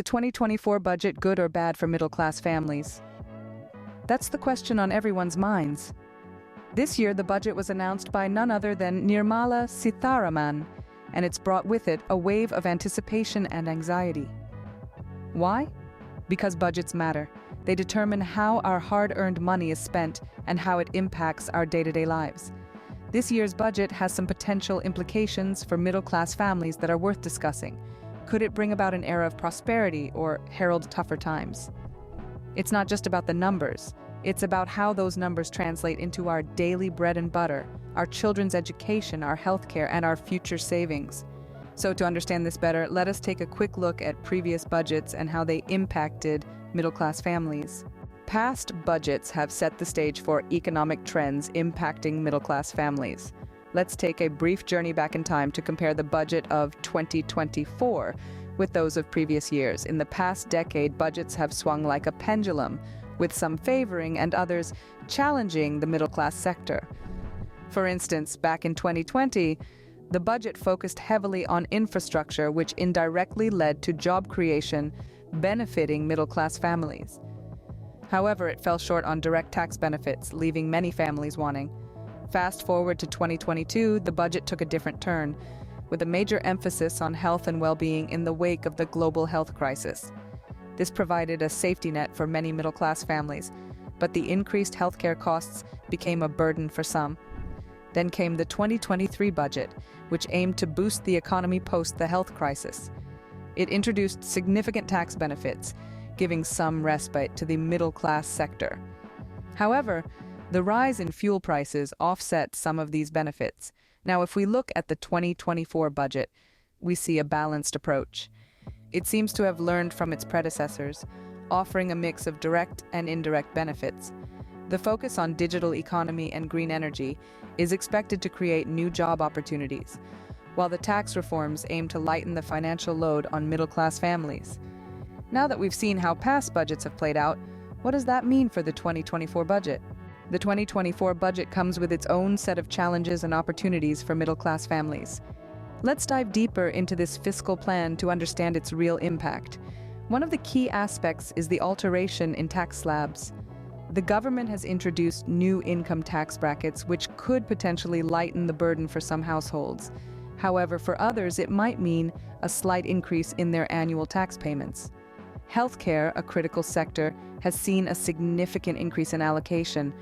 The 2024 budget good or bad for middle-class families? That's the question on everyone's minds. This year, the budget was announced by none other than Nirmala Sitharaman, and it's brought with it a wave of anticipation and anxiety. Why? Because budgets matter. They determine how our hard-earned money is spent and how it impacts our day-to-day lives. This year's budget has some potential implications for middle-class families that are worth discussing. Could it bring about an era of prosperity or herald tougher times? It's not just about the numbers. It's about how those numbers translate into our daily bread and butter, our children's education, our healthcare, and our future savings. So to understand this better, let us take a quick look at previous budgets and how they impacted middle-class families. Past budgets have set the stage for economic trends impacting middle-class families. Let's take a brief journey back in time to compare the budget of 2024 with those of previous years. In the past decade, budgets have swung like a pendulum, with some favoring and others challenging the middle-class sector. For instance, back in 2020, the budget focused heavily on infrastructure, which indirectly led to job creation, benefiting middle-class families. However, it fell short on direct tax benefits, leaving many families wanting. Fast forward to 2022, the budget took a different turn, with a major emphasis on health and well-being in the wake of the global health crisis. This provided a safety net for many middle-class families, but the increased healthcare costs became a burden for some. Then came the 2023 budget, which aimed to boost the economy post the health crisis. It introduced significant tax benefits, giving some respite to the middle-class sector. However, the rise in fuel prices offset some of these benefits. Now, if we look at the 2024 budget, we see a balanced approach. It seems to have learned from its predecessors, offering a mix of direct and indirect benefits. The focus on digital economy and green energy is expected to create new job opportunities, while the tax reforms aim to lighten the financial load on middle-class families. Now that we've seen how past budgets have played out, what does that mean for the 2024 budget? The 2024 budget comes with its own set of challenges and opportunities for middle-class families. Let's dive deeper into this fiscal plan to understand its real impact. One of the key aspects is the alteration in tax slabs. The government has introduced new income tax brackets, which could potentially lighten the burden for some households. However, for others, it might mean a slight increase in their annual tax payments. Healthcare, a critical sector, has seen a significant increase in allocation.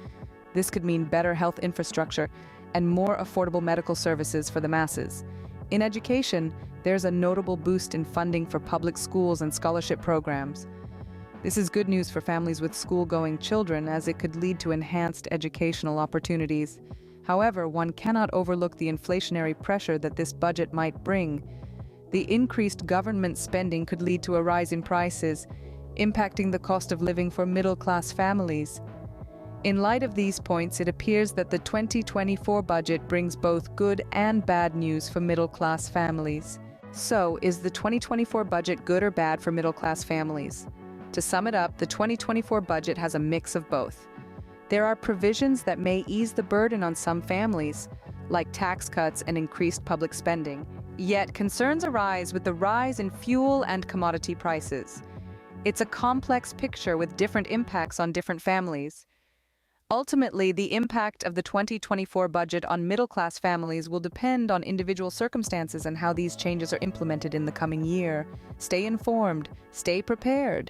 This could mean better health infrastructure and more affordable medical services for the masses. In education, there's a notable boost in funding for public schools and scholarship programs. This is good news for families with school-going children, as it could lead to enhanced educational opportunities. However, one cannot overlook the inflationary pressure that this budget might bring. The increased government spending could lead to a rise in prices, impacting the cost of living for middle-class families. In light of these points, it appears that the 2024 budget brings both good and bad news for middle-class families. So, is the 2024 budget good or bad for middle-class families? To sum it up, the 2024 budget has a mix of both. There are provisions that may ease the burden on some families, like tax cuts and increased public spending. Yet concerns arise with the rise in fuel and commodity prices. It's a complex picture with different impacts on different families. Ultimately, the impact of the 2024 budget on middle-class families will depend on individual circumstances and how these changes are implemented in the coming year. Stay informed, stay prepared.